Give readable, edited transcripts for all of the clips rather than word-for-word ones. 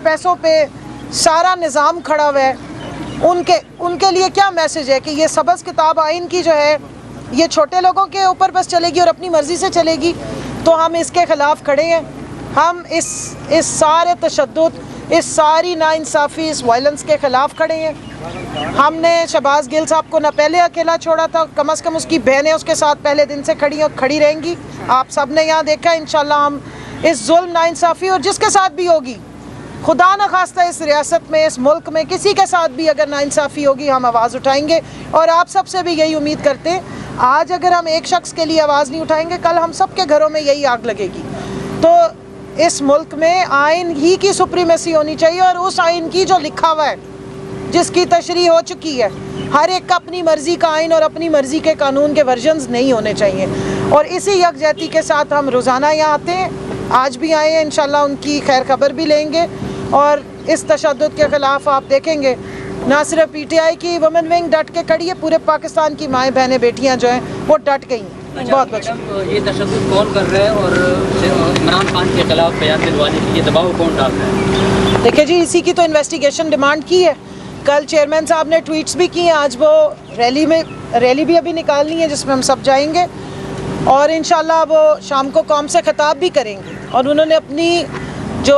پیسوں پہ سارا نظام کھڑا ہوا ہے، ان کے لیے کیا میسج ہے کہ یہ سبز کتاب آئین کی جو ہے یہ چھوٹے لوگوں کے اوپر بس چلے گی اور اپنی مرضی سے چلے گی؟ تو ہم اس کے خلاف کھڑے ہیں. ہم اس سارے تشدد، اس ساری ناانصافی، اس وائلنس کے خلاف کھڑے ہیں. ہم نے شہباز گل صاحب کو نہ پہلے اکیلا چھوڑا تھا، کم از کم اس کی بہنیں اس کے ساتھ پہلے دن سے کھڑی ہیں اور کھڑی رہیں گی. آپ سب نے یہاں دیکھا. انشاءاللہ ہم اس ظلم، ناانصافی اور جس کے ساتھ بھی ہوگی، خدا نہ خواستہ اس ریاست میں، اس ملک میں کسی کے ساتھ بھی اگر ناانصافی ہوگی، ہم آواز اٹھائیں گے. اور آپ سب سے بھی یہی امید کرتے ہیں. آج اگر ہم ایک شخص کے لیے آواز نہیں اٹھائیں گے، کل ہم سب کے گھروں میں یہی آگ لگے گی. تو اس ملک میں آئین ہی کی سپریمیسی ہونی چاہیے، اور اس آئین کی جو لکھا ہوا ہے، جس کی تشریح ہو چکی ہے. ہر ایک کا اپنی مرضی کا آئین اور اپنی مرضی کے قانون کے ورژنز نہیں ہونے چاہیے. اور اسی یکجہتی کے ساتھ ہم روزانہ یہاں آتے ہیں. آج بھی آئے ہیں، انشاءاللہ ان کی خیر خبر بھی لیں گے. اور اس تشدد کے خلاف آپ دیکھیں گے نہ صرف پی ٹی آئی کی وومن ونگ ڈٹ کے کھڑی ہے، پورے پاکستان کی مائیں بہنیں بیٹیاں جو ہیں وہ ڈٹ گئی ہیں. بہت بہت یہ تشدد کون کر رہا ہے اور عمران خان کے خلاف بیان دلوانے کے لیے دباؤ کون ڈال رہا ہے؟ دیکھیں جی، اسی کی تو انویسٹیگیشن ڈیمانڈ کی ہے. کل چیئرمین صاحب نے ٹویٹس بھی کی ہیں. آج وہ ریلی بھی ابھی نکالنی ہے جس میں ہم سب جائیں گے، اور انشاءاللہ وہ شام کو قوم سے خطاب بھی کریں گے. اور انہوں نے اپنی جو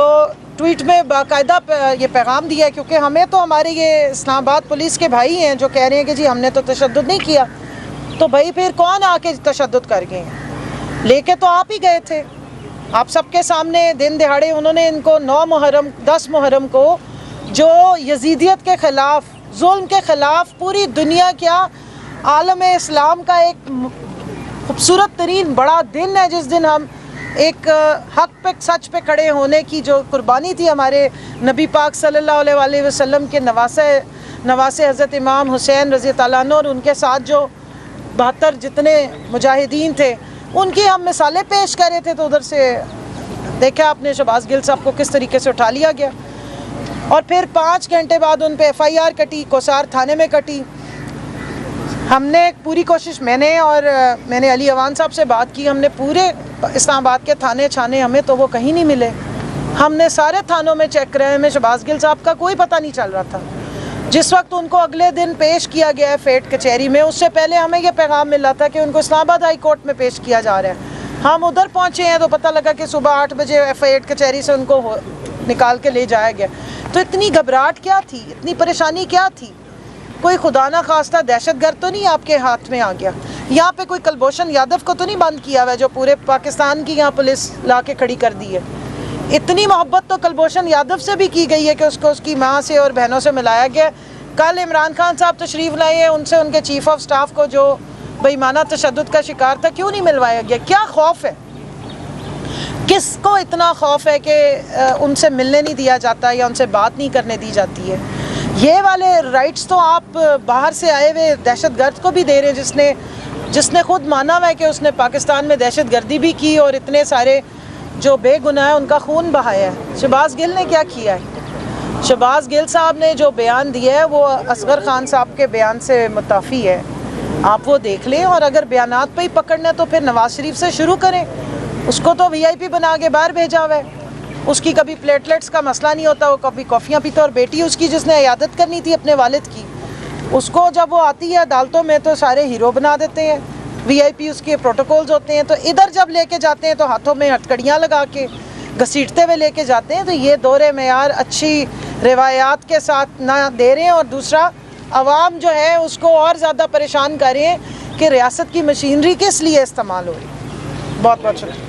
ٹویٹ میں باقاعدہ یہ پیغام دیا ہے، کیونکہ ہمیں تو ہمارے یہ اسلام آباد پولیس کے بھائی ہیں جو کہہ رہے ہیں کہ جی ہم نے تو تشدد نہیں کیا. تو بھائی پھر کون آ کے تشدد کر گئے ہیں؟ لے کے تو آپ ہی گئے تھے. آپ سب کے سامنے دن دہاڑے انہوں نے ان کو 9 محرم 10 محرم کو جو یزیدیت کے خلاف، ظلم کے خلاف پوری دنیا کیا عالم اسلام کا ایک خوبصورت ترین بڑا دن ہے، جس دن ہم ایک حق پہ، سچ پہ کھڑے ہونے کی جو قربانی تھی ہمارے نبی پاک صلی اللہ علیہ وسلم کے نواسے حضرت امام حسین رضی اللہ عنہ، اور ان کے ساتھ جو 72 جتنے مجاہدین تھے، ان کی ہم مثالیں پیش کر رہے تھے. تو ادھر سے دیکھا آپ نے شہباز گل صاحب کو کس طریقے سے اٹھا لیا گیا. اور پھر 5 گھنٹے بعد ان پہ FIR کٹی، کوسار تھانے میں کٹی. ہم نے پوری کوشش، میں نے علی اوان صاحب سے بات کی. ہم نے پورے اسلام آباد کے تھانے چھانے، ہمیں تو وہ کہیں نہیں ملے. ہم نے سارے تھانوں میں چیک کرے، ہمیں شہباز گل صاحب کا کوئی پتہ نہیں چل رہا تھا. جس وقت ان کو اگلے دن پیش کیا گیا ہے فیٹ کچہری میں، اس سے پہلے ہمیں یہ پیغام ملا تھا کہ ان کو اسلام آباد ہائی کورٹ میں پیش کیا جا رہا ہے. ہم ادھر پہنچے ہیں تو پتہ لگا کہ صبح 8 بجے فیٹ کچہری سے ان کو نکال کے لے جایا گیا. تو اتنی گھبراہٹ کیا تھی، اتنی پریشانی کیا تھی؟ کوئی خدا نہ خواستہ دہشت گرد تو نہیں آپ کے ہاتھ میں آ گیا؟ یہاں پہ کوئی کلبھوشن یادو کو تو نہیں بند کیا ہوا ہے جو پورے پاکستان کی یہاں پولیس لا کے کھڑی کر دی ہے؟ اتنی محبت تو کلبھوشن یادو سے بھی کی گئی ہے کہ اس کو اس کی ماں سے اور بہنوں سے ملایا گیا. کل عمران خان صاحب تشریف لائے ہیں، ان سے ان کے چیف آف سٹاف کو جو بےایمانہ تشدد کا شکار تھا کیوں نہیں ملوایا گیا؟ کیا خوف ہے؟ کس کو اتنا خوف ہے کہ ان سے ملنے نہیں دیا جاتا یا ان سے بات نہیں کرنے دی جاتی ہے؟ یہ والے رائٹس تو آپ باہر سے آئے ہوئے دہشت گرد کو بھی دے رہے ہیں، جس نے خود مانا ہوا ہے کہ اس نے پاکستان میں دہشت گردی بھی کی اور اتنے سارے جو بے گناہ ہیں ان کا خون بہایا ہے. شہباز گل نے کیا کیا ہے؟ شہباز گل صاحب نے جو بیان دیا ہے وہ اصغر خان صاحب کے بیان سے متافی ہے. آپ وہ دیکھ لیں، اور اگر بیانات پہ ہی پکڑنا ہے تو پھر نواز شریف سے شروع کریں. اس کو تو VIP بنا کے باہر بھیجا ہوا ہے. اس کی کبھی پلیٹلیٹس کا مسئلہ نہیں ہوتا، وہ کبھی کافیاں پیتا. اور بیٹی اس کی جس نے عیادت کرنی تھی اپنے والد کی، اس کو جب وہ آتی ہے عدالتوں میں تو سارے ہیرو بنا دیتے ہیں. VIP اس کے پروٹوکولز ہوتے ہیں. تو ادھر جب لے کے جاتے ہیں تو ہاتھوں میں ہتھکڑیاں لگا کے گھسیٹتے ہوئے لے کے جاتے ہیں. تو یہ دور معیار اچھی روایات کے ساتھ نہ دے رہے ہیں، اور دوسرا عوام جو ہے اس کو اور زیادہ پریشان کر رہے ہیں کہ ریاست کی مشینری کس لیے استعمال ہو رہی ہے. بہت بہت شکریہ.